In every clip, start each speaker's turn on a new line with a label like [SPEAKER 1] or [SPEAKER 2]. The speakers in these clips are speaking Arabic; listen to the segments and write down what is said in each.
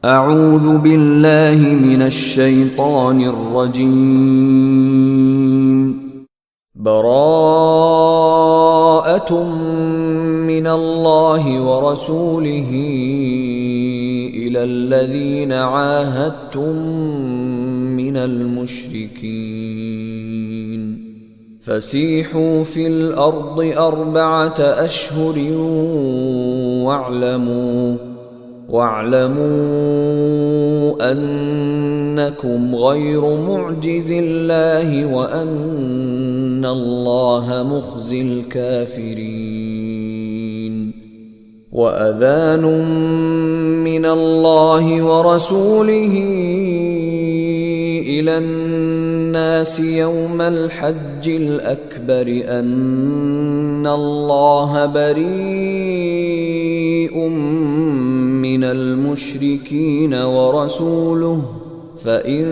[SPEAKER 1] أعوذ بالله من الشيطان الرجيم. براءة من الله ورسوله إلى الذين عاهدتم من المشركين فسيحوا في الأرض 4 أشهر واعلموا أنكم غير معجز الله وأن الله مخزي الكافرين. وأذان من الله ورسوله إلى الناس يوم الحج الأكبر أن الله بريء من المشركين ورسوله فإن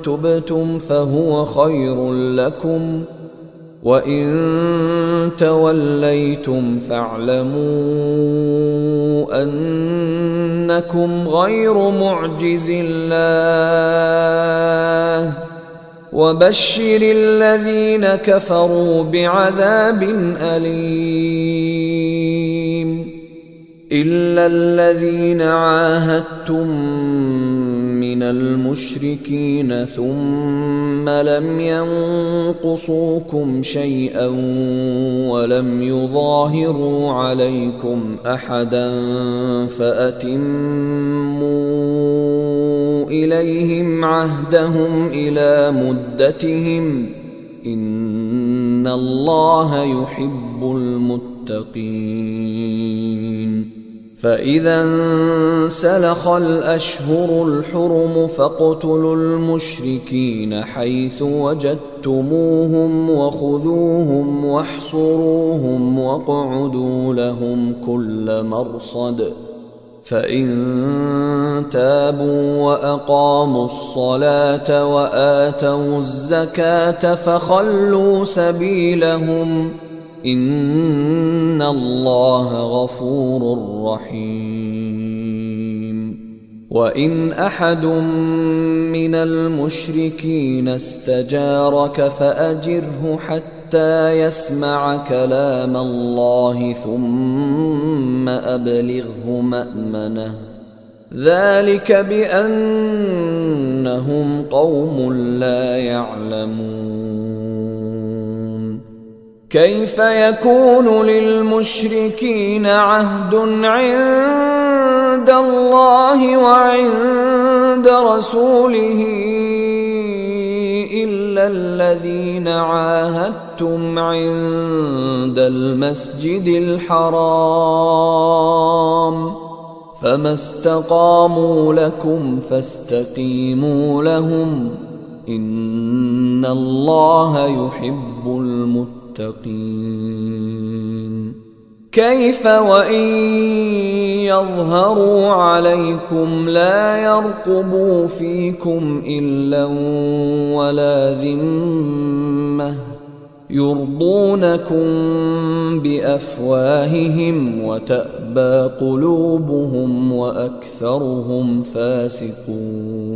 [SPEAKER 1] تبتم فهو خير لكم وإن توليتم فاعلموا أنكم غير معجز الله وبشر الذين كفروا بعذاب أليم. إلا الذين عاهدتم من المشركين ثم لم ينقصوكم شيئا ولم يظاهروا عليكم أحدا فأتموا إليهم عهدهم إلى مدتهم إن الله يحب المتقين. فإذا انسلخ الأشهر الحرم فاقتلوا المشركين حيث وجدتموهم وخذوهم واحصروهم واقعدوا لهم كل مرصد فإن تابوا وأقاموا الصلاة وآتوا الزكاة فخلوا سبيلهم إن الله غفور رحيم. وإن أحد من المشركين استجارك فأجره حتى يسمع كلام الله ثم أبلغه مأمنه ذلك بأنهم قوم لا يعلمون. كيف يكون للمشركين عهد عند الله وعند رسوله إلا الذين عاهدتم عند المسجد الحرام فما استقاموا لكم فاستقيموا لهم إن الله يحب المتقين. كيف وإن يظهروا عليكم لا يرقبوا فيكم إلا ولا ذمة يرضونكم بأفواههم وتأبى قلوبهم وأكثرهم فاسقون.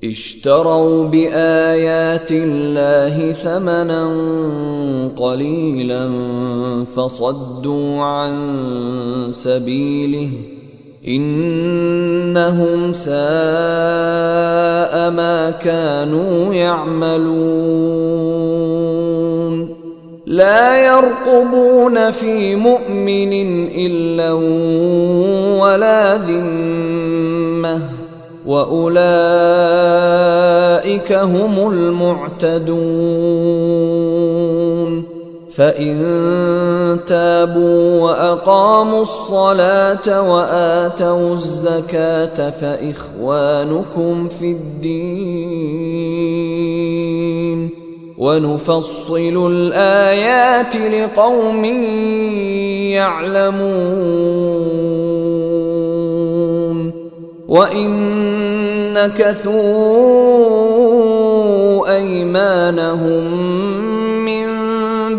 [SPEAKER 1] اشتروا بآيات الله ثمنا قليلا فصدوا عن سبيله إنهم ساء ما كانوا يعملون. لا يرقبون في مؤمن إلا ولا ذمة وأولئك هم المعتدون. فإن تابوا وأقاموا الصلاة وآتوا الزكاة فإخوانكم في الدين ونفصل الآيات لقوم يعلمون. وإن نكثوا أيمانهم من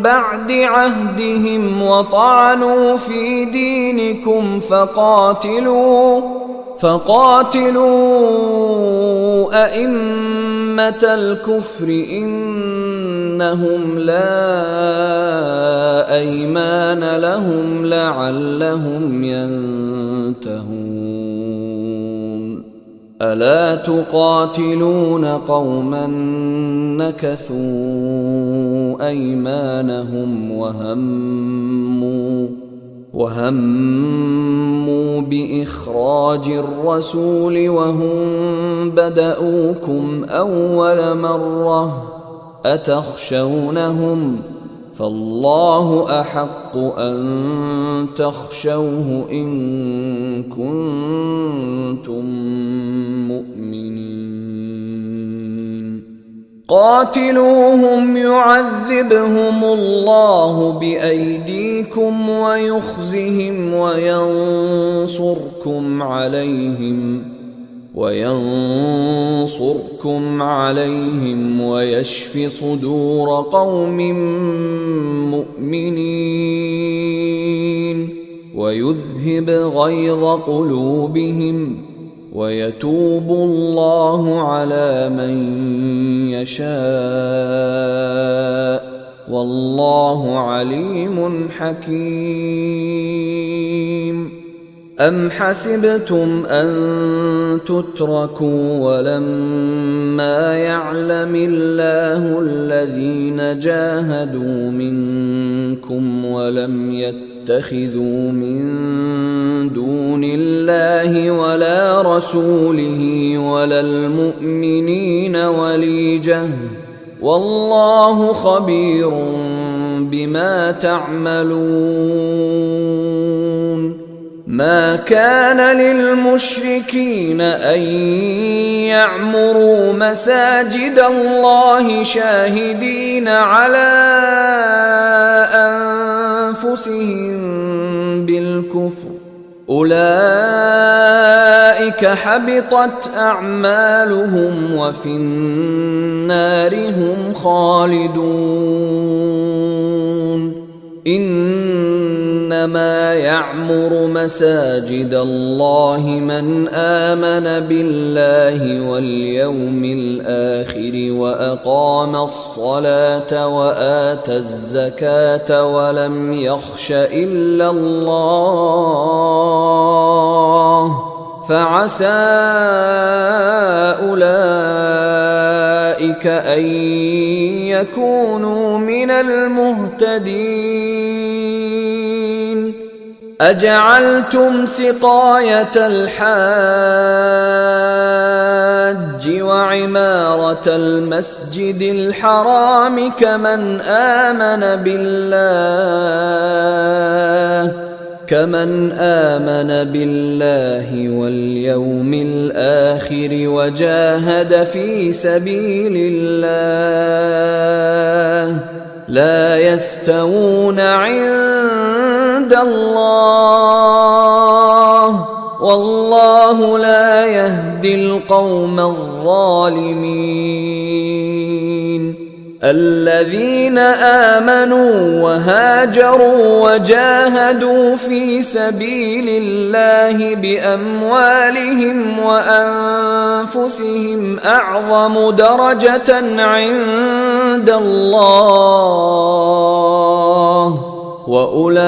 [SPEAKER 1] بعد عهدهم وطعنوا في دينكم فقاتلوا أئمة الكفر إنهم لا أيمان لهم لعلهم ينتهون. ألا تقاتلون قوما نكثوا أيمانهم وهموا بإخراج الرسول وهم بدؤوكم أول مرة أتخشونهم فالله أحق أن تخشوه إن كنتم مؤمنين. قاتلوهم يعذبهم الله بأيديكم ويخزهم وينصركم عليهم ويشف صدور قوم مؤمنين ويذهب غيظ قلوبهم ويتوب الله على من يشاء والله عليم حكيم. أم حسبتم أن تتركوا ولما يعلم الله الذين جاهدوا منكم ولم يتخذوا من دون الله ولا رسوله ولا المؤمنين وليجة والله خبير بما تعملون. ما كان للمشركين أن يعمروا مساجد الله شاهدين على أنفسهم بالكفر أولئك حبطت أعمالهم وفي النار هم خالدون. إنما يعمر مساجد الله من آمن بالله واليوم الآخر وأقام الصلاة وآتى الزكاة ولم يخش إلا الله فعسى أولئك أن يكونوا من المهتدين. أجعلتم سقاية الحاج وعمارة المسجد الحرام كمن آمن بالله واليوم الآخر وجاهد في سبيل الله لا يستوون عند الله والله لا يهدي القوم الظالمين. الذين آمنوا وهاجروا وجاهدوا في سبيل الله بأموالهم وأنفسهم أعظم درجة عند الله وأولئك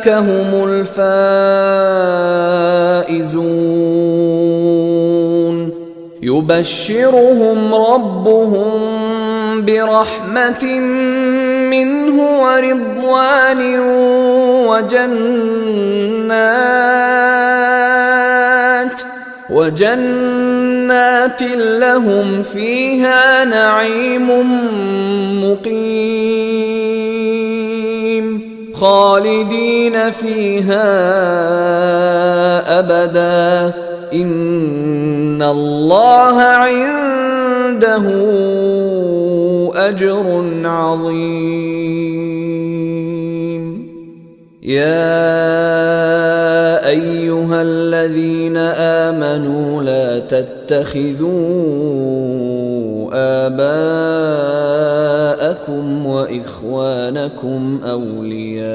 [SPEAKER 1] هم الفائزون. يبشرهم ربهم برحمة منه ورضوان وجنات لهم فيها نعيم مقيم خالدين فيها أبدا إن الله عنده أجر عظيم. يا أيها الذين آمنوا لا تتخذوا آباءكم آباءكم وإخوانكم أولياء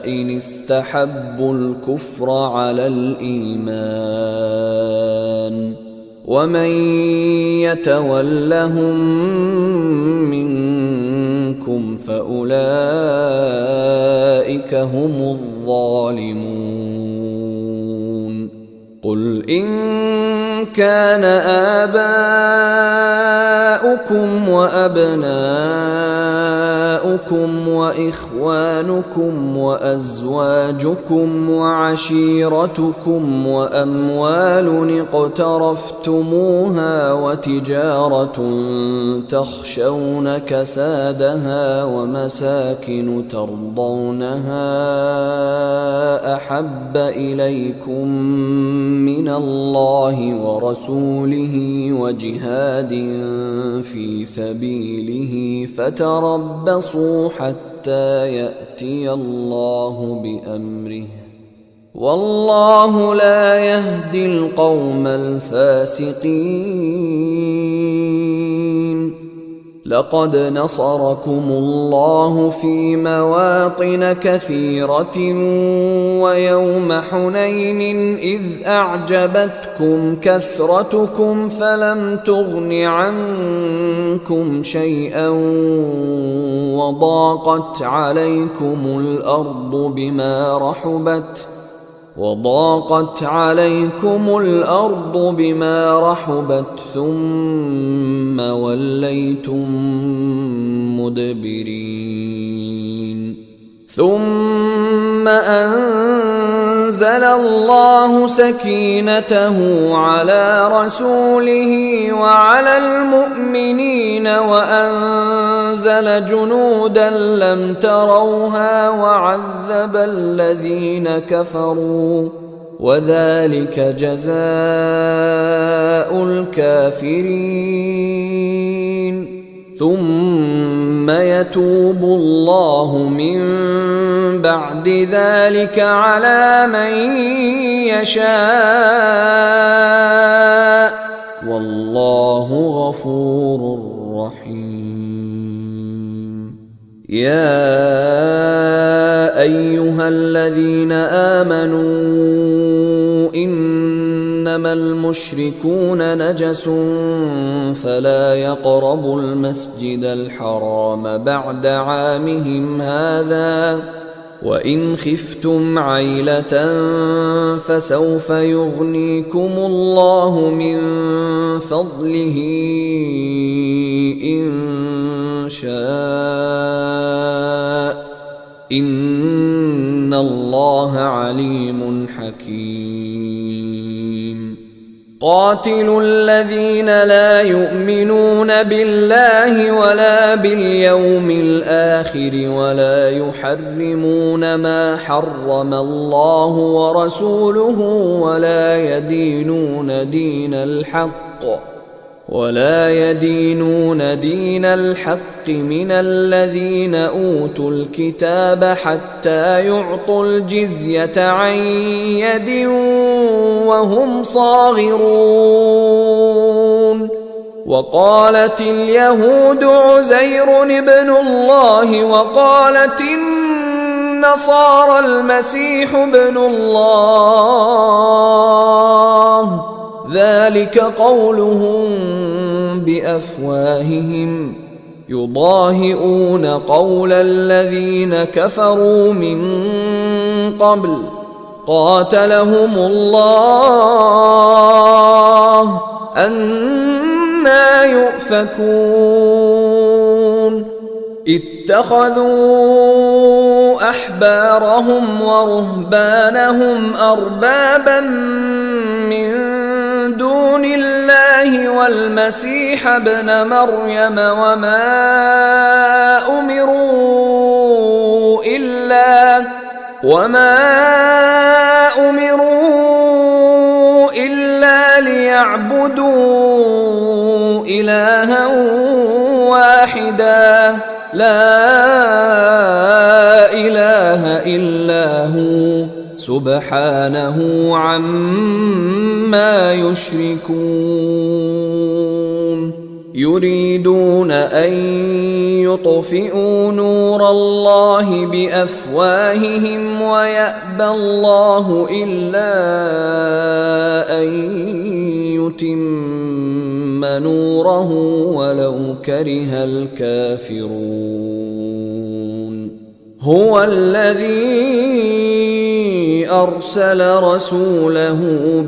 [SPEAKER 1] إن استحبوا الكفر على الإيمان ومن يتولهم منكم فأولئك هم الظالمون قل إن كان آباؤكم وأبناؤكم وإخوانكم وأزواجكم وعشيرتكم وأموال اقترفتموها وتجارة تخشون كسادها ومساكن ترضونها أحب إليكم من الله ورسوله وجهاد في سبيله فتربصوا حتى يأتي الله بأمره والله لا يهدي القوم الفاسقين لقد نصركم الله في مواطن كثيرة ويوم حنين إذ أعجبتكم كثرتكم فلم تغن عنكم شيئا وضاقت عليكم الأرض بما رحبت ثم وليتم مدبرين ثم أنزل الله سكينته على رسوله وعلى المؤمنين وأنزل جنودا لم تروها وعذب الذين كفروا وذلك جزاء الكافرين ثم يتوب الله من بعد ذلك على من يشاء والله غفور رحيم يا أيها الذين آمنوا إنما المشركون نجس فلا يقربوا المسجد الحرام بعد عامهم هذا وإن خفتم عيلة فسوف يغنيكم الله من فضله إن شاء إن الله عليم حكيم قاتلوا الذين لا يؤمنون بالله ولا باليوم الآخر ولا يحرمون ما حرم الله ورسوله ولا يدينون دين الحق من الذين أوتوا الكتاب حتى يعطوا الجزية عن يد وهم صاغرون وقالت اليهود عزير ابن الله وقالت النصارى المسيح ابن الله ذلك قولهم بأفواههم يضاهئون قول الذين كفروا من قبل قاتلهم الله أنى يؤفكون اتخذوا أحبارهم ورهبانهم أربابا من دون الله والمسيح ابن مريم وما أمروا إلا ليعبدوا إلها واحدا لا إله إلا هو سبحانه عما يشركون يريدون أن يطفئوا نور الله بأفواههم ويأبى الله إلا أن يتم نوره ولو كره الكافرون. هو الذي أرسل رسوله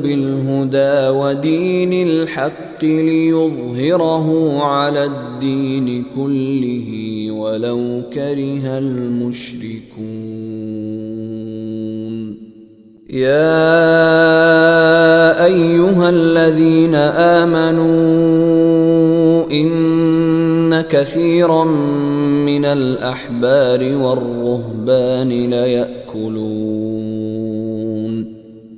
[SPEAKER 1] بالهدى ودين الحق ليظهره على الدين كله ولو كره المشركون. يا أيها الذين آمنوا إن كثيرا من الأحبار والرهبان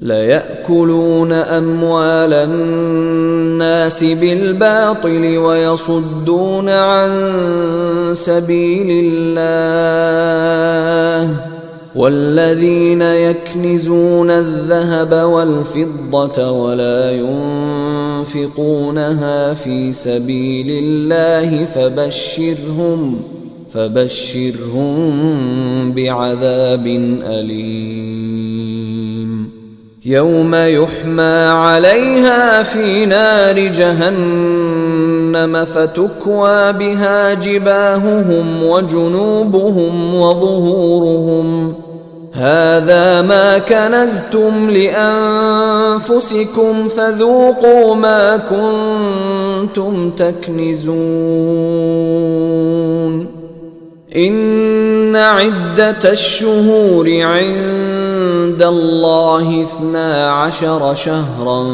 [SPEAKER 1] ليأكلون أموال الناس بالباطل ويصدون عن سبيل الله. والذين يكنزون الذهب والفضة ولا ينفقونها في سبيل الله فبشرهم بعذاب أليم. يوم يحمى عليها في نار جهنم فتكوى بها جباههم وجنوبهم وظهورهم هذا ما كنزتم لأنفسكم فذوقوا ما كنتم تكنزون. إن عدة الشهور عند الله 12 شهرا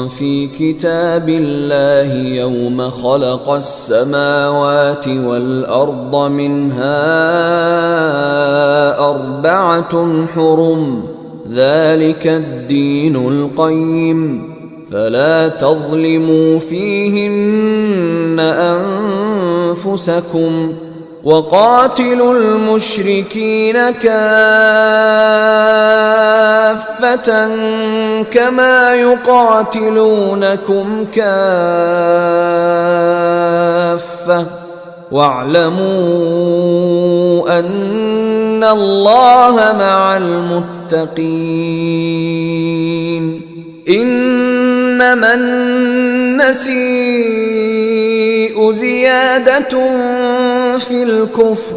[SPEAKER 1] في كتاب الله يوم خلق السماوات والأرض منها 4 حرم ذلك الدين القيم فلا تظلموا فيهن أنفسكم وقاتلوا المشركين كافة كما يقاتلونكم كافة واعلموا أن الله مع المتقين. إنما النسيء زيادة في الكفر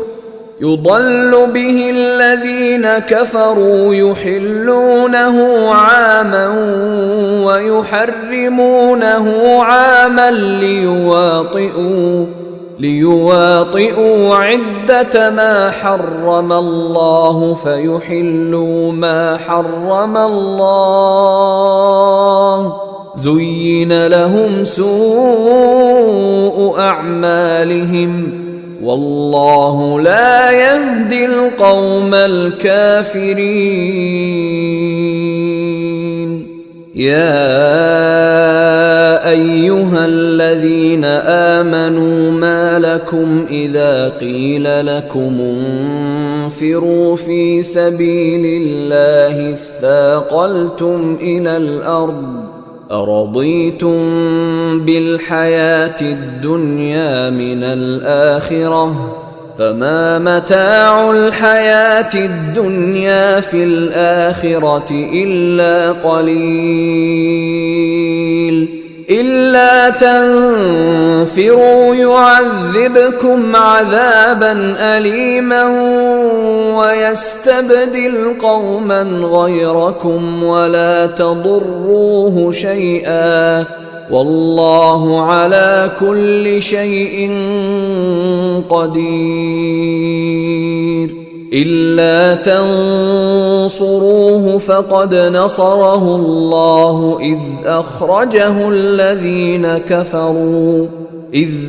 [SPEAKER 1] يضل به الذين كفروا يحلونه عاما ويحرمونه عاما ليواطئوا عدة ما حرم الله فيحلوا ما حرم الله. زين لهم سوء أعمالهم والله لا يهدي القوم الكافرين. يا أيها الذين آمنوا ما لكم إذا قيل لكم انفروا في سبيل الله اثاقلتم إلى الأرض أرضيتم بالحياة الدنيا من الآخرة فما متاع الحياة الدنيا في الآخرة إلا قليل. إلا تنفروا يعذبكم عذابا أليما ويستبدل قوما غيركم ولا تضروه شيئا والله على كل شيء قدير. إلا تنصروه فقد نصره الله إذ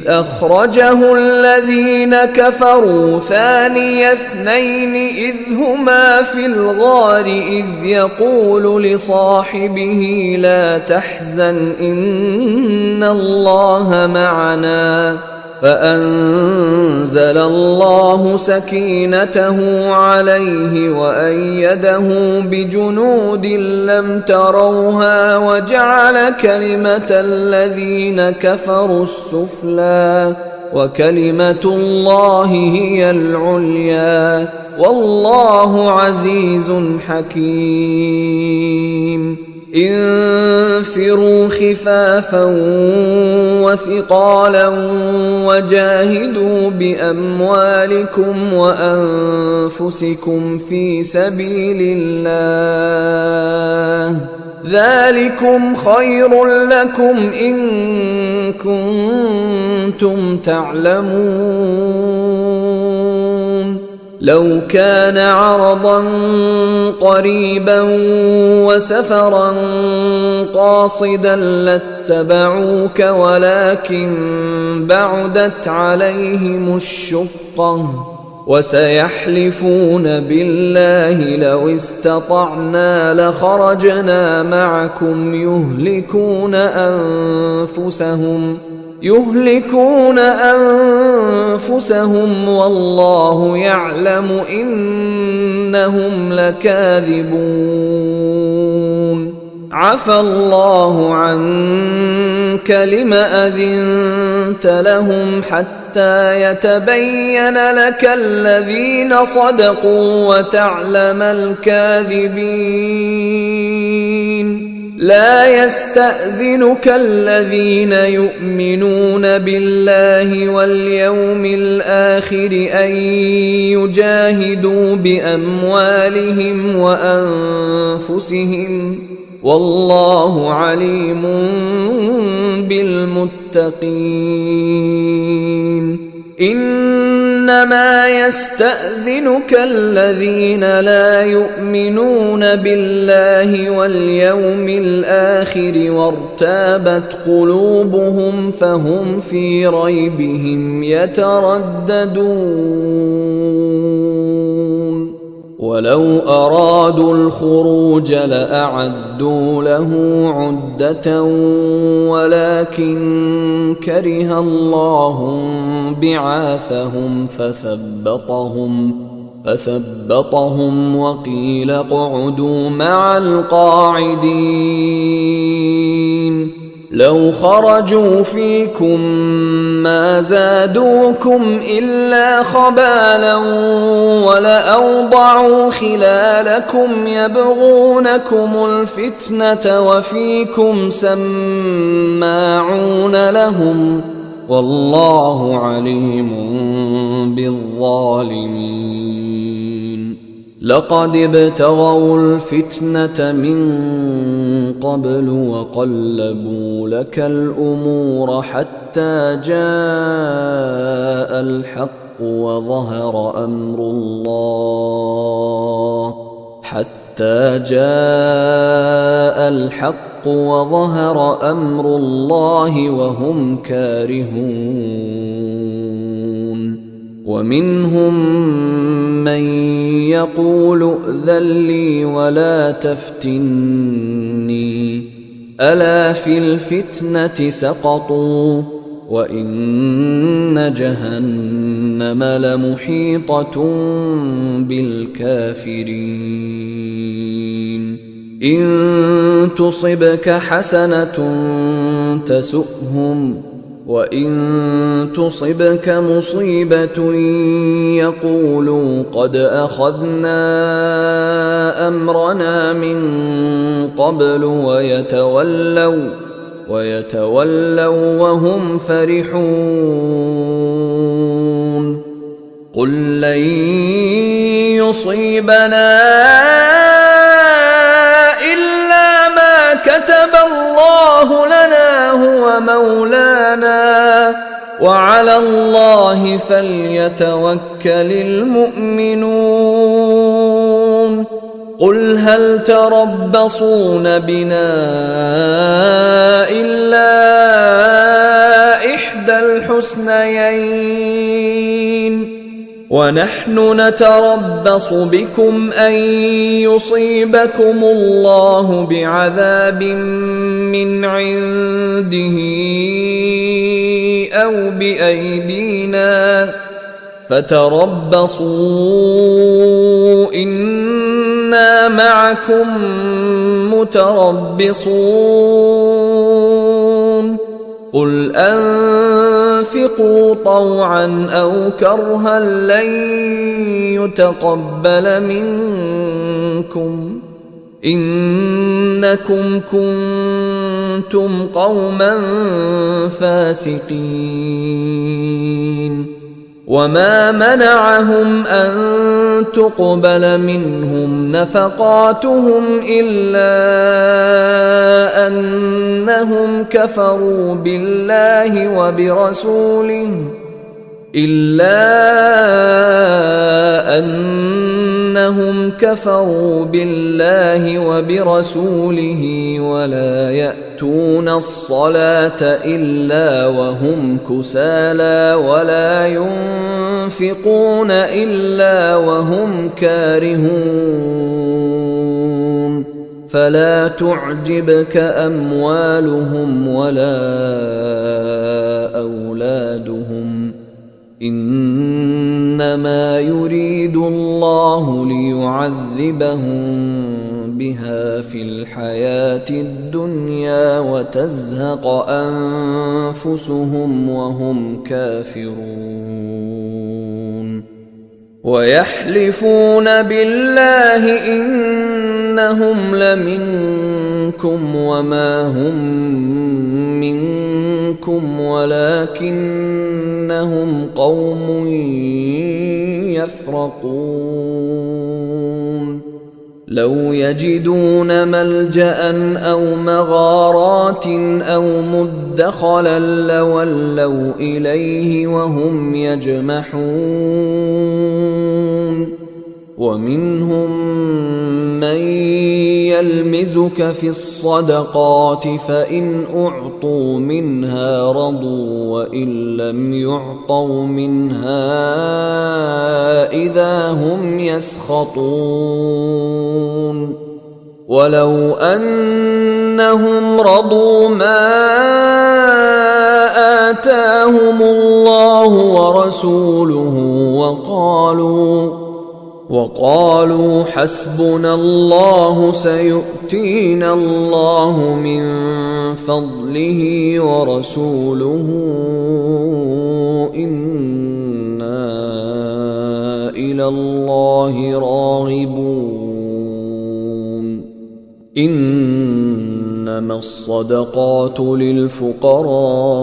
[SPEAKER 1] أخرجه الذين كفروا ثاني اثنين إذ هما في الغار إذ يقول لصاحبه لا تحزن إن الله معنا فأنزل الله سكينته عليه وأيده بجنود لم تروها وجعل كلمة الذين كفروا السفلى وكلمة الله هي العليا والله عزيز حكيم. انفروا خفافا وثقالا وجاهدوا بأموالكم وأنفسكم في سبيل الله ذلكم خير لكم إن كنتم تعلمون. لو كان عرضا قريبا وسفرا قاصدا لاتبعوك ولكن بعدت عليهم الشقة وسيحلفون بالله لو استطعنا لخرجنا معكم يهلكون أنفسهم والله يعلم إنهم لكاذبون. عفى الله عنك لم أذنت لهم حتى يتبين لك الذين صدقوا وتعلم الكاذبين. لا يستأذنك الذين يؤمنون بالله واليوم الآخر أن يجاهدوا بأموالهم وأنفسهم والله عليم بالمتقين. إنما يستأذنك الذين لا يؤمنون بالله واليوم الآخر وارتابت قلوبهم فهم في ريبهم يترددون. ولو أرادوا الخروج لأعدوا له عدة ولكن كره الله بعاثهم فثبطهم وقيل اقعدوا مع القاعدين. لو خرجوا فيكم ما زادوكم إلا خبالا ولأوضعوا خلالكم يبغونكم الفتنة وفيكم سماعون لهم والله عليم بالظالمين. لقد ابتغوا الفتنة من قبل وقلبوا لك الأمور حتى جاء الحق وظهر أمر الله وهم كارهون. ومنهم من يقول ائذن لي ولا تفتني ألا في الفتنة سقطوا وإن جهنم لمحيطة بالكافرين. إن تصبك حسنة تسؤهم وإن تصبك مصيبة يقولوا قد أخذنا أمرنا من قبل ويتولوا وهم فرحون. قل لن يصيبنا إلا ما كتب الله لنا هو مولانا وعلى الله فليتوكل المؤمنون. قل هل تربصون بنا إلا إحدى الحسنيين ونحن نتربص بكم أن يصيبكم الله بعذاب من عنده أو بأيدينا فتربصوا إنا معكم متربصون قل أنفقوا طوعا أو كرها لن يتقبل منكم إنكم كنتم قوما فاسقين وما منعهم أن تقبل منهم نفقاتهم إلا أنهم كفروا بالله وبرسوله ولا يأتون الصلاة إلا وهم كسالى ولا ينفقون إلا وهم كارهون فلا تعجبك أموالهم ولا أولادهم إنما يريد الله ليعذبهم بها في الحياة الدنيا وتزهق أنفسهم وهم كافرون ويحلفون بالله إنهم لمنكم وما هم منكم ولكنهم قوم يفرقون لو يجدون ملجأ أو مغارات أو مدخلا لولوا إليه وهم يجمحون ومنهم من يلمزك في الصدقات فإن أعطوا منها رضوا وإن لم يعطوا منها إذا هم يسخطون ولو أنهم رضوا ما آتاهم الله ورسوله وقالوا حسبنا الله سيؤتينا الله من فضله ورسوله إنا إلى الله راغبون إنما الصدقات للفقراء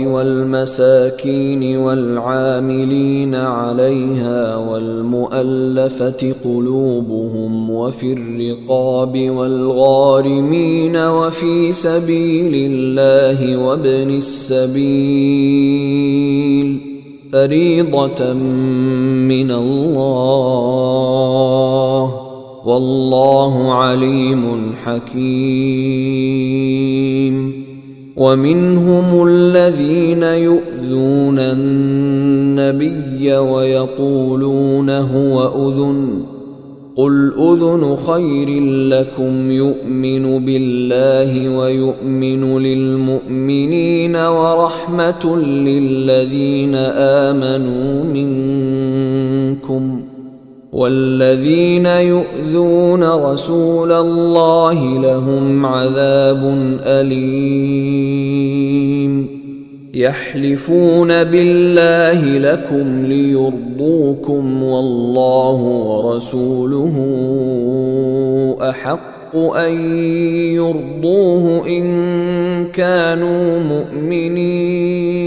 [SPEAKER 1] والمساكين والعاملين عليها والمؤلفة قلوبهم وفي الرقاب والغارمين وفي سبيل الله وابن السبيل فريضة من الله والله عليم حكيم ومنهم الذين يؤذون النبي ويقولون هو أذن قل أذن خير لكم يؤمن بالله ويؤمن للمؤمنين ورحمة للذين آمنوا منكم والذين يؤذون رسول الله لهم عذاب أليم يحلفون بالله لكم ليرضوكم والله ورسوله أحق أن يرضوه إن كانوا مؤمنين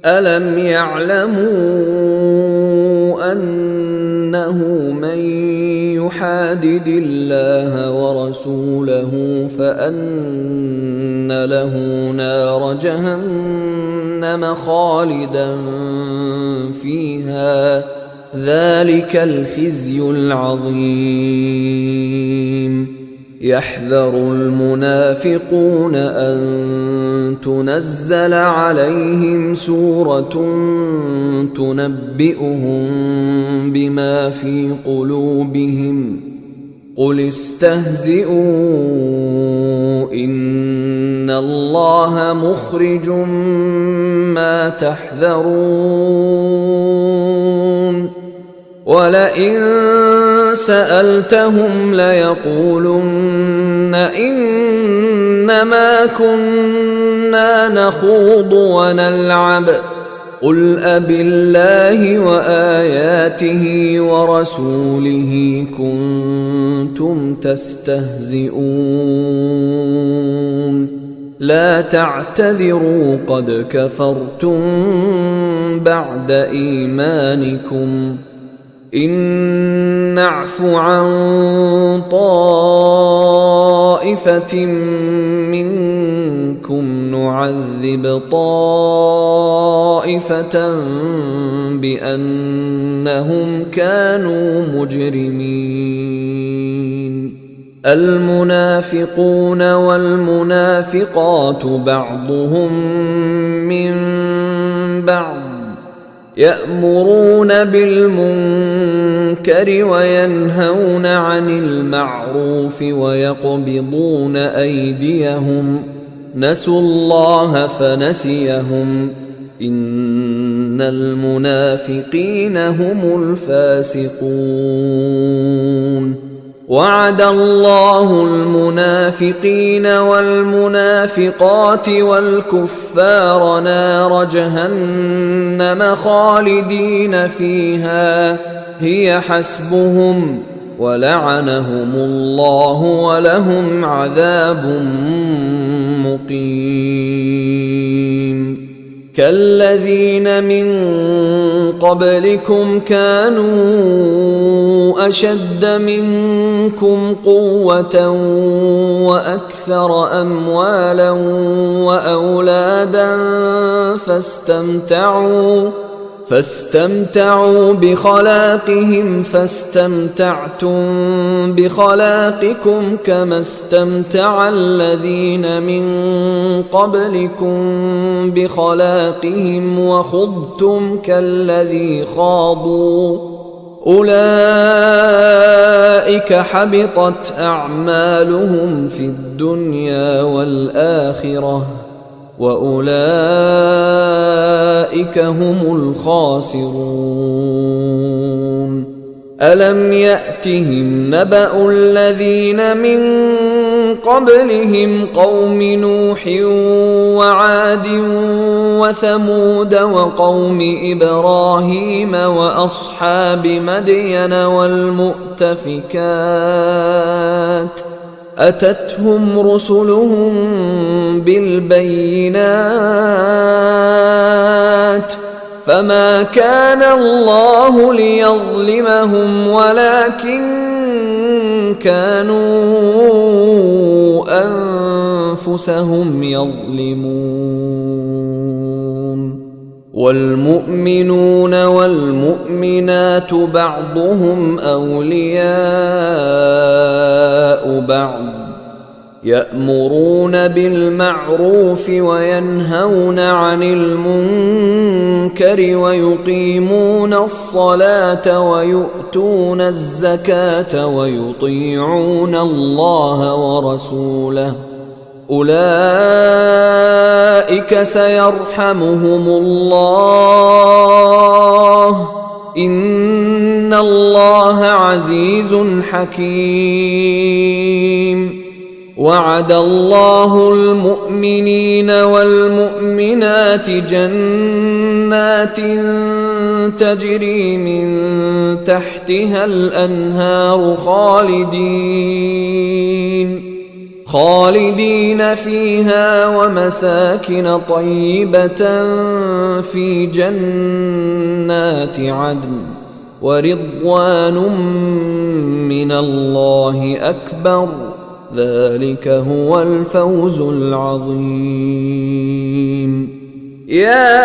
[SPEAKER 1] ألم يعلموا أنه من يحادد الله ورسوله فأن له نار جهنم خالدا فيها ذلك الخزي العظيم يحذر المنافقون أن تنزل عليهم سورة تنبئهم بما في قلوبهم قل استهزئوا إن الله مخرج ما تحذرون ولئن سألتهم ليقولن إنما كنا نخوض ونلعب قل أبالله وآياته ورسوله كنتم تستهزئون لا تعتذروا قد كفرتم بعد إيمانكم إن نعف عن طائفة منكم نعذب طائفة بأنهم كانوا مجرمين المنافقون والمنافقات بعضهم من بعض يأمرون بالمنكر وينهون عن المعروف ويقبضون أيديهم نسوا الله فنسيهم إن المنافقين هم الفاسقون وعد الله المنافقين والمنافقات والكفار نار جهنم خالدين فيها هي حسبهم ولعنهم الله ولهم عذاب مقيم كالذين من قبلكم كانوا أشد منكم قوة وأكثر أموالا وأولادا فاستمتعوا بخلاقهم فاستمتعتم بخلاقكم كما استمتع الذين من قبلكم بخلاقهم وخضتم كالذي خاضوا أولئك حبطت أعمالهم في الدنيا والآخرة وأولئك هم الخاسرون ألم يأتهم نبأ الذين من قبلهم قوم نوح وعاد وثمود وقوم إبراهيم وأصحاب مدين والمؤتفكات أتتهم رسلهم بالبينات فما كان الله ليظلمهم ولكن كانوا أنفسهم يظلمون والمؤمنون والمؤمنات بعضهم أولياء بعض يأمرون بالمعروف وينهون عن المنكر ويقيمون الصلاة ويؤتون الزكاة ويطيعون الله ورسوله أولئك سيرحمهم الله إن الله عزيز حكيم وعد الله المؤمنين والمؤمنات جنات تجري من تحتها الأنهار خالدين فيها ومساكن طيبة في جنات عدن ورضوان من الله أكبر ذلك هو الفوز العظيم يا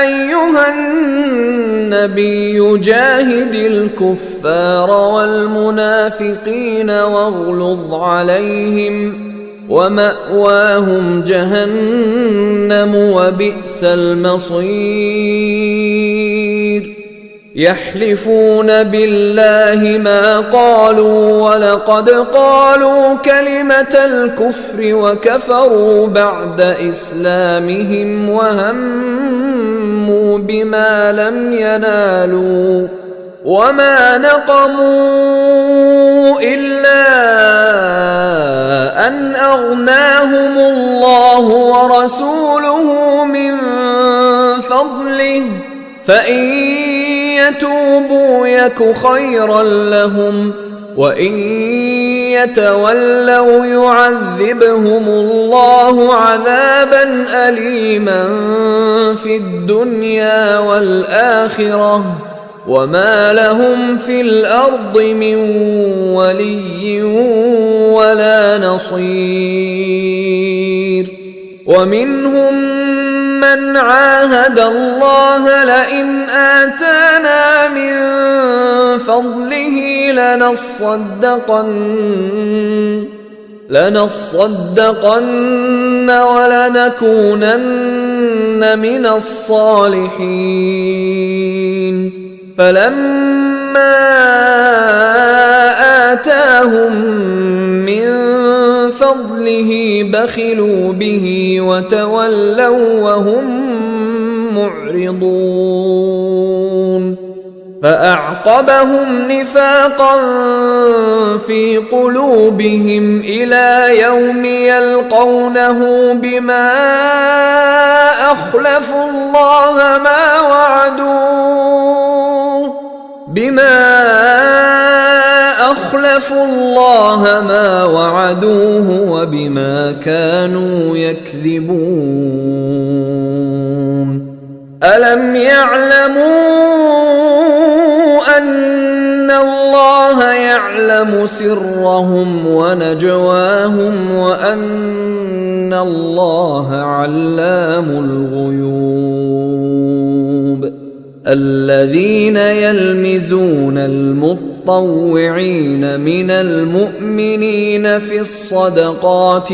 [SPEAKER 1] أيها النبي جاهد الكفار والمنافقين واغلظ عليهم ومأواهم جهنم وبئس المصير يحلفون بالله ما قالوا ولقد قالوا كلمة الكفر وكفروا بعد إسلامهم وهموا بما لم ينالوا وما نقموا إلا أن أغناهم الله ورسوله من فضله فإن يتوبوا يك خيرا لهم وإن يتولوا يعذبهم الله عذابا أليما في الدنيا والآخرة وما لهم في الأرض من ولي ولا نصير ومنهم من عاهد الله لئن آتانا من فضله لنصدقن ولنكونن من الصالحين فلما آتاهم من فضله بخلوا به وتولوا وهم معرضون فأعقبهم نفاقا في قلوبهم إلى يوم يلقونه بما أخلفوا الله ما وعدوه وبما كانوا يكذبون ألم يعلموا أن الله يعلم سرهم ونجواهم وأن الله علام الغيوب الذين يلمزون المطوعين من المؤمنين في الصدقات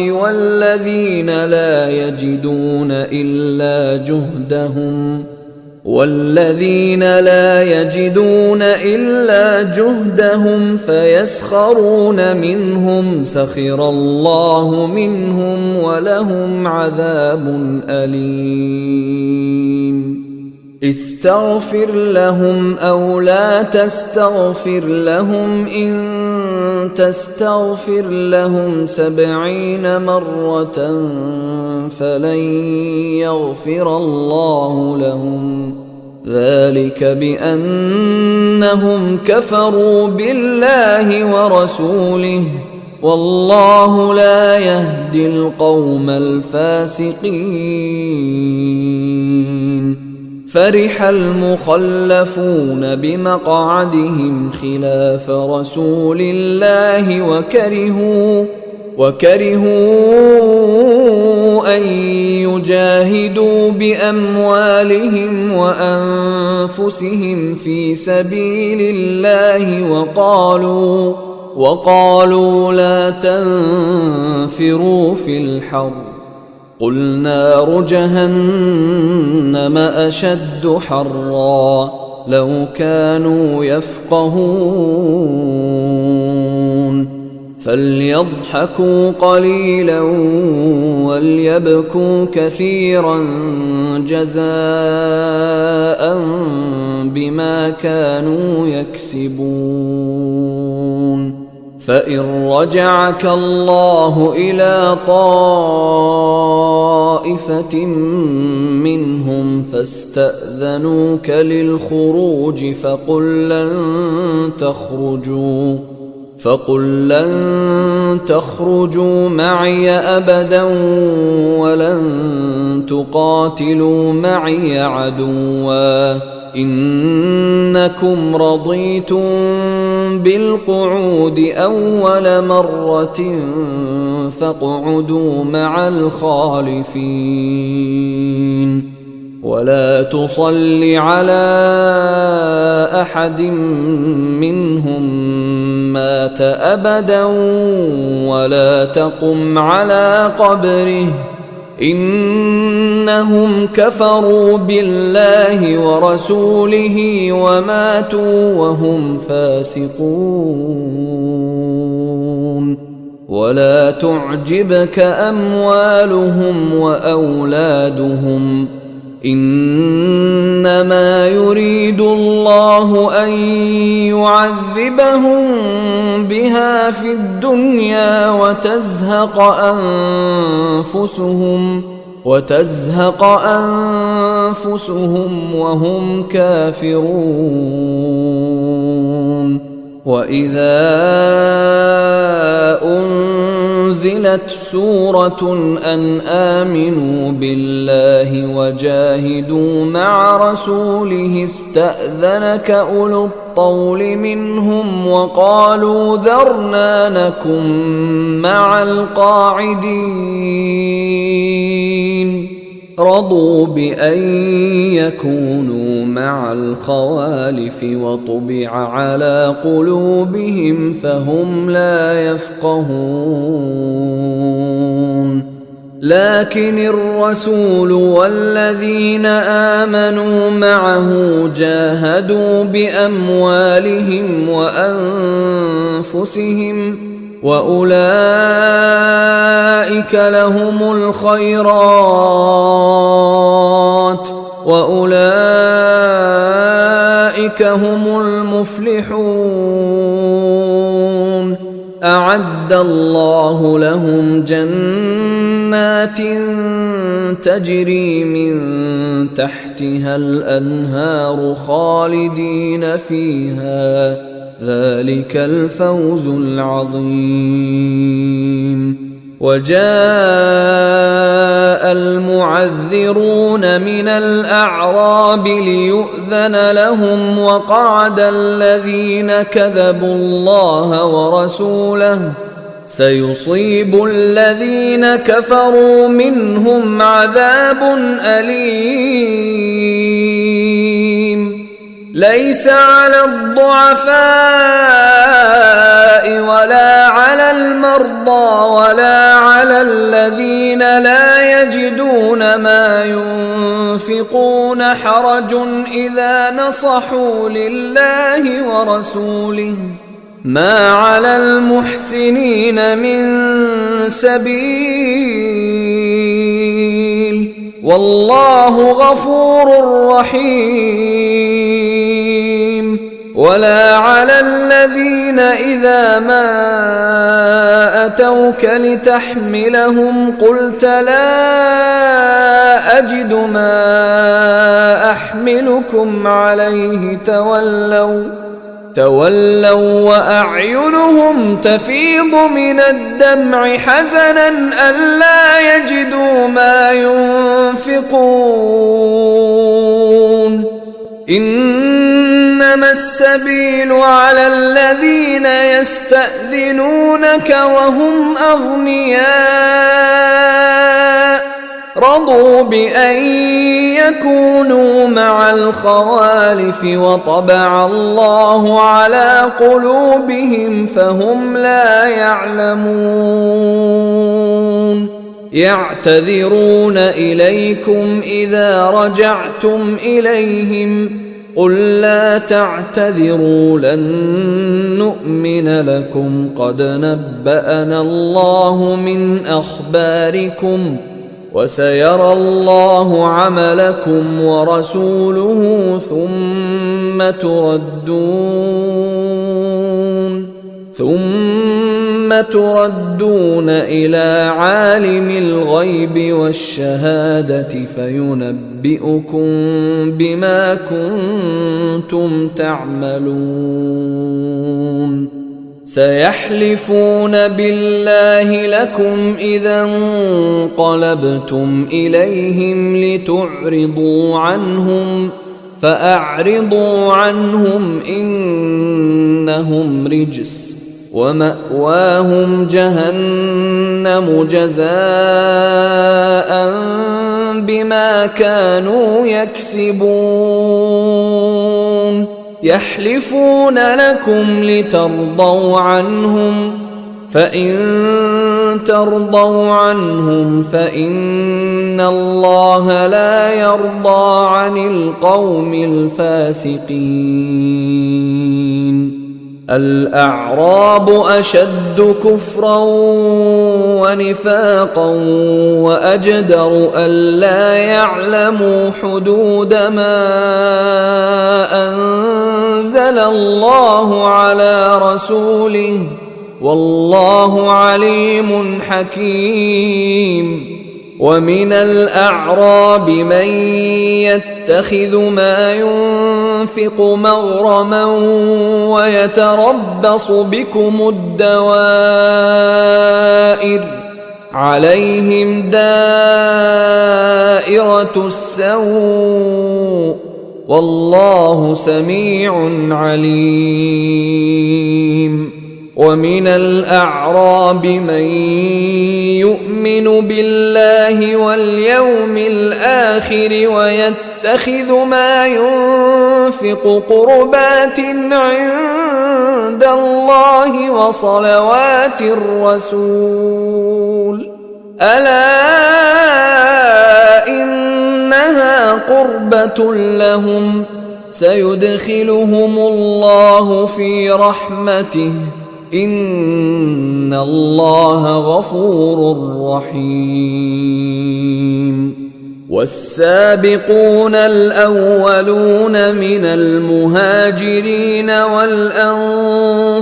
[SPEAKER 1] والذين لا يجدون إلا جهدهم فيسخرون منهم سخر الله منهم ولهم عذاب أليم استغفر لهم أو لا تستغفر لهم إن تستغفر لهم 70 مرة فلن يغفر الله لهم ذلك بأنهم كفروا بالله ورسوله والله لا يهدي القوم الفاسقين فرح المخلفون بمقعدهم خلاف رسول الله وكرهوا أن يجاهدوا بأموالهم وأنفسهم في سبيل الله وقالوا لا تنفروا في الحر قل نار جهنم أشد حرا لو كانوا يفقهون فليضحكوا قليلا وليبكوا كثيرا جزاء بما كانوا يكسبون فإن رجعك الله إلى طائفة منهم فاستأذنوك للخروج فقل لن تخرجوا معي أبدا ولن تقاتلوا معي عدوا إنكم رضيتم بالقعود أول مرة فاقعدوا مع الخالفين ولا تصل على أحد منهم مات أبدا ولا تقم على قبره إنهم كفروا بالله ورسوله وماتوا وهم فاسقون. ولا تعجبك أموالهم وأولادهم، إنما يريد الله أن يعذبهم بها في الدنيا وتزهق أنفسهم وهم كافرون. وإذا أنزلت سورة أن آمنوا بالله وجاهدوا مع رسوله استأذنك أولو الطول منهم وقالوا ذرنا نكن مع القاعدين. رضوا بأن يكونوا مع الخوالف وطبع على قلوبهم فهم لا يفقهون. لكن الرسول والذين آمنوا معه جاهدوا بأموالهم وأنفسهم وأولئك لهم الخيرات وأولئك هم المفلحون. أعد الله لهم جنات تجري من تحتها الأنهار خالدين فيها، ذلك الفوز العظيم. وجاء المعذرون من الأعراب ليؤذن لهم وقعد الذين كذبوا الله ورسوله، سيصيب الذين كفروا منهم عذاب أليم. ليس على الضعفاء ولا على المرضى ولا على الذين لا يجدون ما ينفقون حرج إذا نصحوا لله ورسوله، ما على المحسنين من سبيل، والله غفور رحيم. ولا على الذين إذا ما أتوك لتحملهم قلت لا أجد ما أحملكم عليه تولوا وأعينهم تفيض من الدمع حزنا ألا يجدوا ما ينفقون. إنما السبيل على الذين يستأذنونك وهم أغنياء رضوا بأن يكونوا مع الخوالف وطبع الله على قلوبهم فهم لا يعلمون. يعتذرون إليكم إذا رجعتم إليهم قل لا تعتذروا لن نؤمن لكم قد نبأنا الله من أخباركم وسيرى الله عملكم ورسوله ثم تردون إلى عالم الغيب والشهادة فينبئكم بما كنتم تعملون. سيحلفون بالله لكم إذا انقلبتم إليهم لتعرضوا عنهم فأعرضوا عنهم إنهم رجس ومأواهم جهنم جزاء بما كانوا يكسبون. يحلفون لكم لترضوا عنهم فإن ترضوا عنهم فإن الله لا يرضى عن القوم الفاسقين. الأعراب أشد كفرا ونفاقا وأجدر ألا يعلموا حدود ما أنزل الله على رسوله والله عليم حكيم. ومن الأعراب من يتخذ ما ينفق مغرما ويتربص بكم الدوائر عليهم دائرة السوء والله سميع عليم. ومن الأعراب من يؤمن بالله واليوم الآخر ويتخذ ما ينفق قربات عند الله وصلوات الرسول ألا إنها قربة لهم سيدخلهم الله في رحمته إن الله غفور رحيم. والسابقون الأولون من المهاجرين والأنصار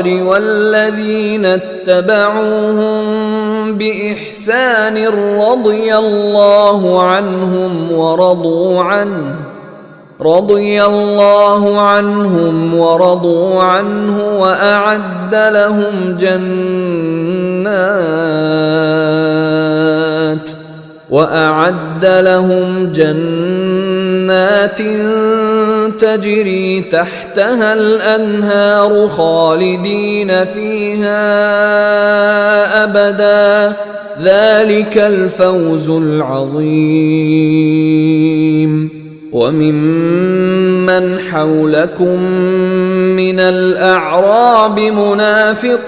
[SPEAKER 1] والذين اتبعوهم بإحسان رضي الله عنهم ورضوا عنه وأعد لهم جنات تجري تحتها الأنهار خالدين فيها أبدا ذلك الفوز العظيم. وممن حولكم من الأعراب منافقون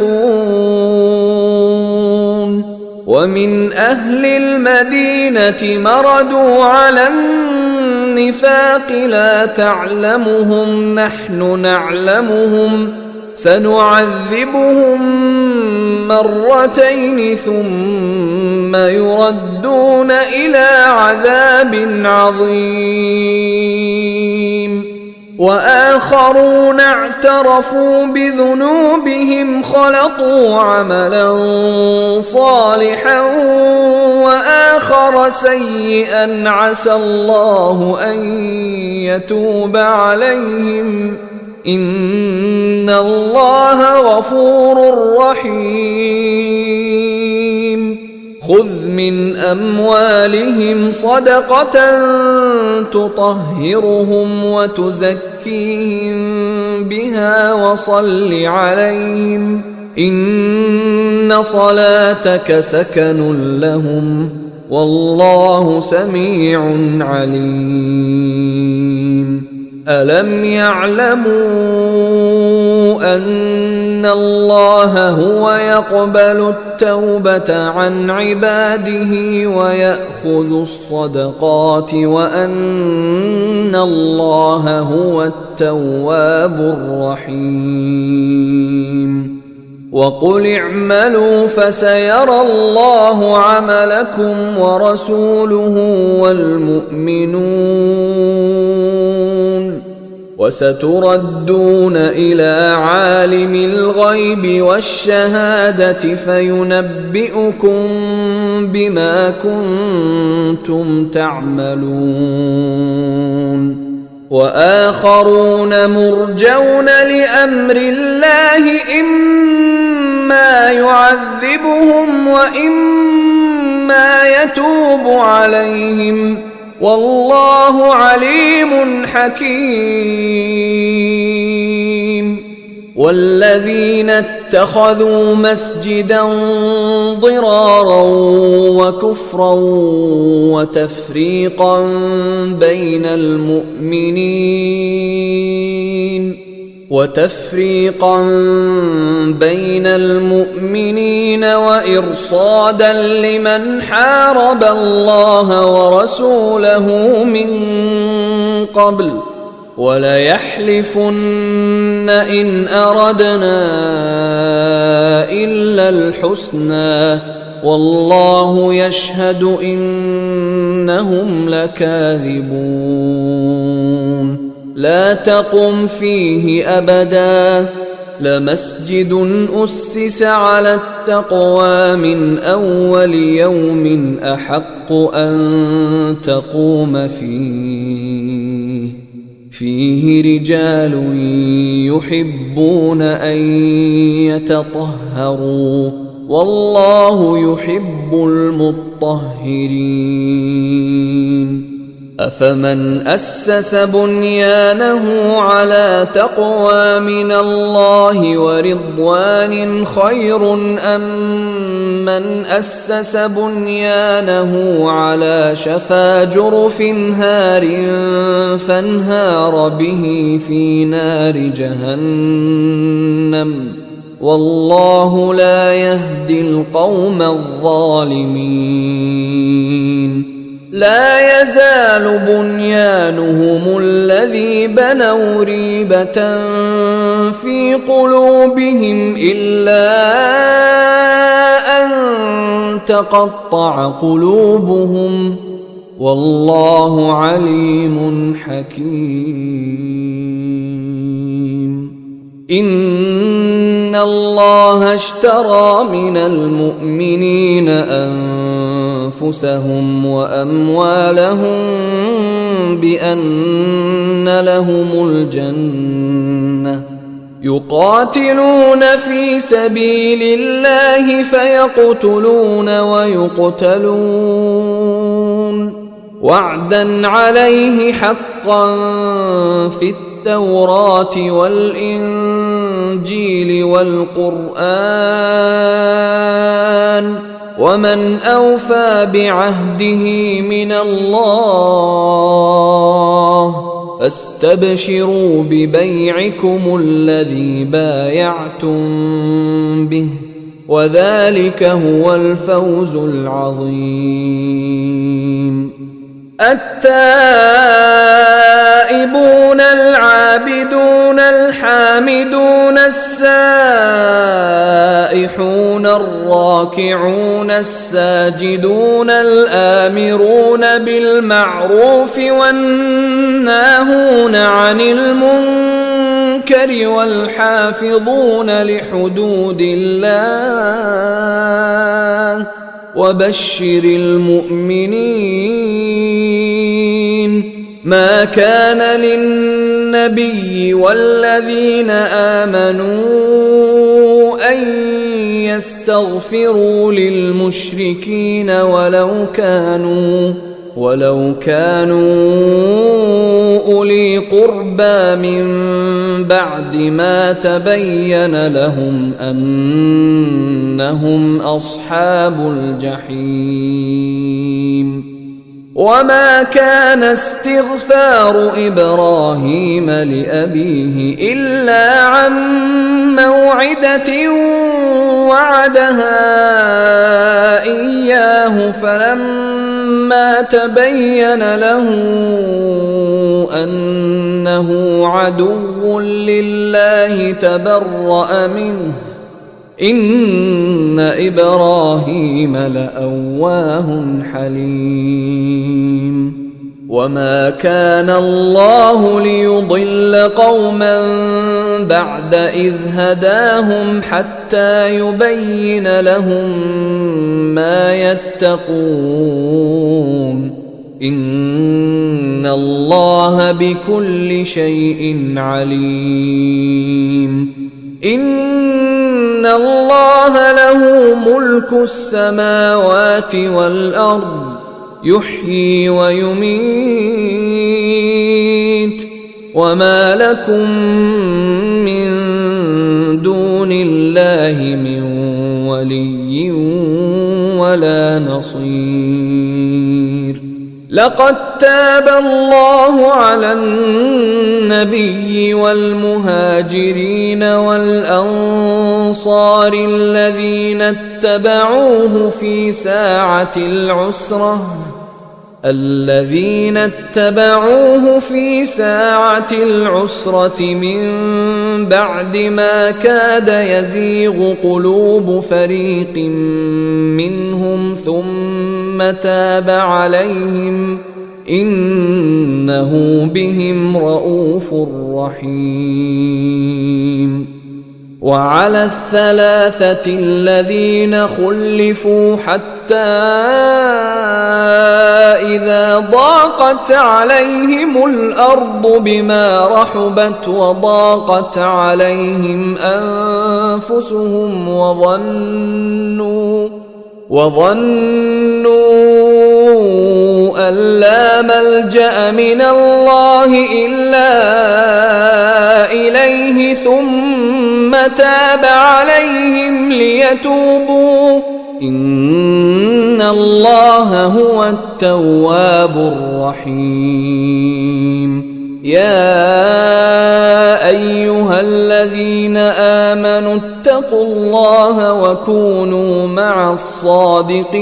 [SPEAKER 1] ومن أهل المدينة مردوا على النفاق لا تعلمهم نحن نعلمهم سنعذبهم مرتين ثم يردون إلى عذاب عظيم. وآخرون اعترفوا بذنوبهم خلطوا عملا صالحا وآخر سيئا عسى الله أن يتوب عليهم إن الله غفور رحيم. خذ من أموالهم صدقة تطهرهم وتزكيهم بها وصل عليهم إن صلاتك سكن لهم والله سميع عليم. ألم يعلموا أن الله هو يقبل التوبة عن عباده ويأخذ الصدقات وأن الله هو التواب الرحيم. وقل اعملوا فسيرى الله عملكم ورسوله والمؤمنون وستردون إلى عالم الغيب والشهادة فينبئكم بما كنتم تعملون. وآخرون مرجون لأمر الله إما يعذبهم وإما يتوب عليهم والله عليم حكيم. والذين اتخذوا مسجدا ضرارا وكفرا وتفريقا بين المؤمنين وتفريقا بين المؤمنين وإرصادا لمن حارب الله ورسوله من قبل وليحلفن إن أردنا إلا الحسنى والله يشهد إنهم لكاذبون لا تقم فيه أبدا لمسجد أسس على التقوى من أول يوم أحق أن تقوم فيه رجال يحبون أن يتطهروا والله يحب المطهرين أفمن أسس بنيانه على تقوى من الله ورضوان خير أم من أسس بنيانه على شفا جرف هار فانهار به في نار جهنم والله لا يهدي القوم الظالمين لا يزال بنيانهم الذي بنوا ريبة في قلوبهم إلا أن تقطع قلوبهم والله عليم حكيم إن الله اشترى من المؤمنين أنفسهم وأموالهم بأن لهم الجنة يقاتلون في سبيل الله فيقتلون ويقتلون وعدا عليه حقا في التوراة والإنجيل والقرآن ومن أوفى بعهده من الله فاستبشروا ببيعكم الذي بايعتم به وذلك هو الفوز العظيم التائبون العابدون الحامدون السائحون الراكعون الساجدون الآمرون بالمعروف والناهون عن المنكر والحافظون لحدود الله وبشر المؤمنين ما كان للنبي والذين آمنوا أن يستغفروا للمشركين ولو كانوا أولي قربى من بعد ما تبين لهم أنهم أصحاب الجحيم وما كان استغفار إبراهيم لأبيه إلا عن موعدة وعدها إياه فلما تبين له أنه عدو لله تبرأ منه إن إبراهيم لأواه حليم وما كان الله ليضل قوما بعد إذ هداهم حتى يبين لهم ما يتقون إن الله بكل شيء عليم إن الله له ملك السماوات والأرض يحيي ويميت وما لكم من دون الله من ولي ولا نصير لقد تاب الله على النبي والمهاجرين والأنصار الذين اتبعوه في ساعة العسرة من بعد ما كاد يزيغ قلوب فريق منهم ثم تاب عليهم إنه بهم رءوف رحيم. وعلى الثلاثة الذين خلفوا حتى إذا ضاقت عليهم الأرض بما رحبت وضاقت عليهم أنفسهم وظنوا أن لا ملجأ من الله إلا إليه ثم تاب عليهم ليتوبوا إن الله هو التواب الرحيم. يا أيها الذين آمنوا اتقوا الله وكونوا مع الصادقين.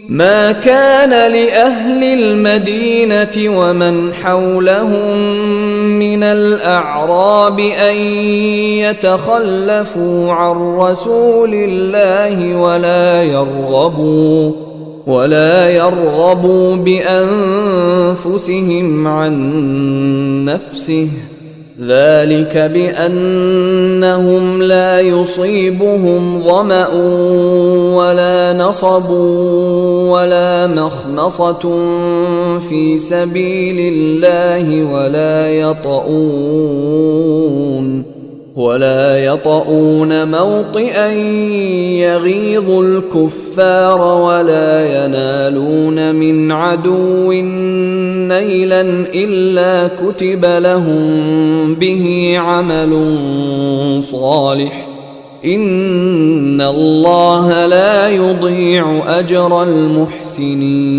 [SPEAKER 1] ما كان لأهل المدينة ومن حولهم من الأعراب أن يتخلفوا عن رسول الله ولا يرغبوا بأنفسهم عن نفسه، ذلك بأنهم لا يصيبهم ظمأ ولا نصب ولا مخمصة في سبيل الله ولا يطؤون موطئا يغيظ الكفار ولا ينالون من عدو نيلا إلا كتب لهم به عمل صالح إن الله لا يضيع أجر المحسنين.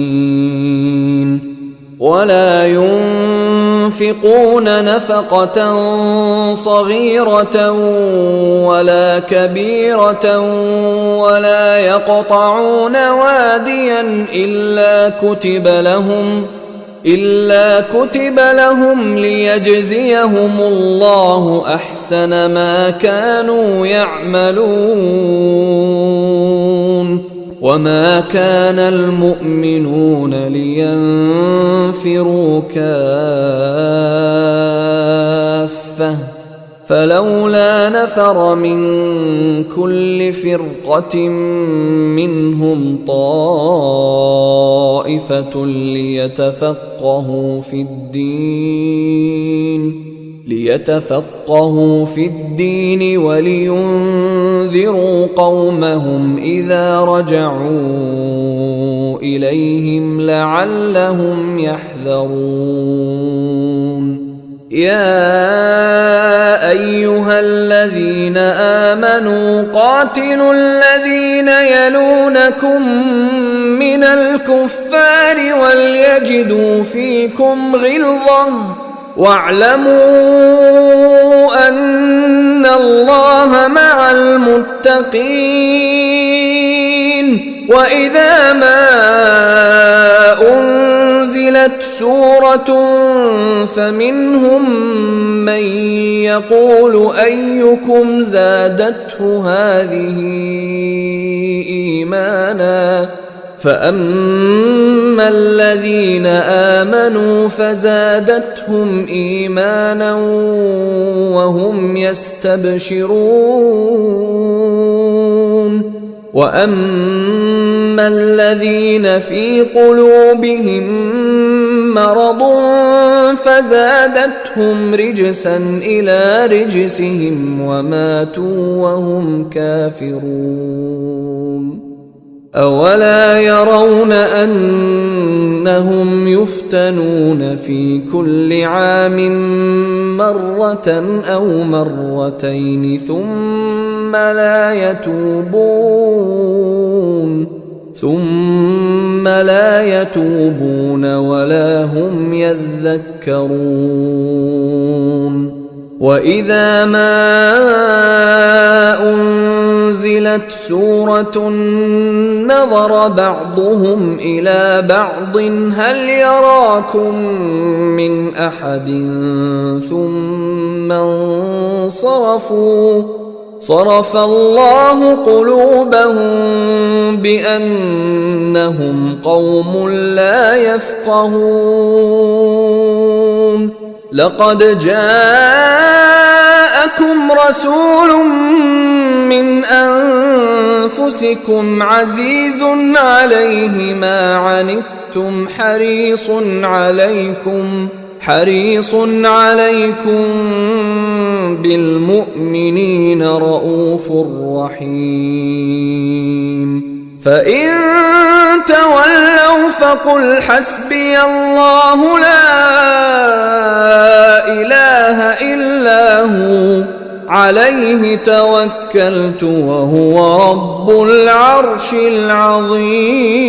[SPEAKER 1] ولا ينفقون نفقة صغيرة ولا كبيرة ولا يقطعون واديا إلا كتب لهم ليجزيهم الله أحسن ما كانوا يعملون. وما كان المؤمنون لينفروا كافة فلولا نفر من كل فرقة منهم طائفة ليتفقهوا في الدين ولينذروا قومهم إذا رجعوا إليهم لعلهم يحذرون. يا أيها الذين آمنوا قاتلوا الذين يلونكم من الكفار وليجدوا فيكم غلظة واعلموا أن الله مع المتقين. وإذا ما أنزلت سورة فمنهم من يقول أيكم زادته هذه إيمانا فأما الذين آمنوا فزادتهم إيمانا وهم يستبشرون. وأما الذين في قلوبهم مرض فزادتهم رجسا إلى رجسهم وماتوا وهم كافرون. أولا يرون أنهم يفتنون في كل عام مرة أو مرتين ثم لا يتوبون ثم لا يتوبون ولا هم يذكرون وإذا ما أنزلت سورة نظر بعضهم إلى بعض هل يراكم من أحد ثم انصرفوا صرف الله قلوبهم بأنهم قوم لا يفقهون لقد جاءكم رسول من أنفسكم عزيز عليه ما عنتم حريص عليكم بالمؤمنين رؤوف رحيم فإن تولوا فقل حسبي الله لا إله إلا هو عليه توكلت وهو رب العرش العظيم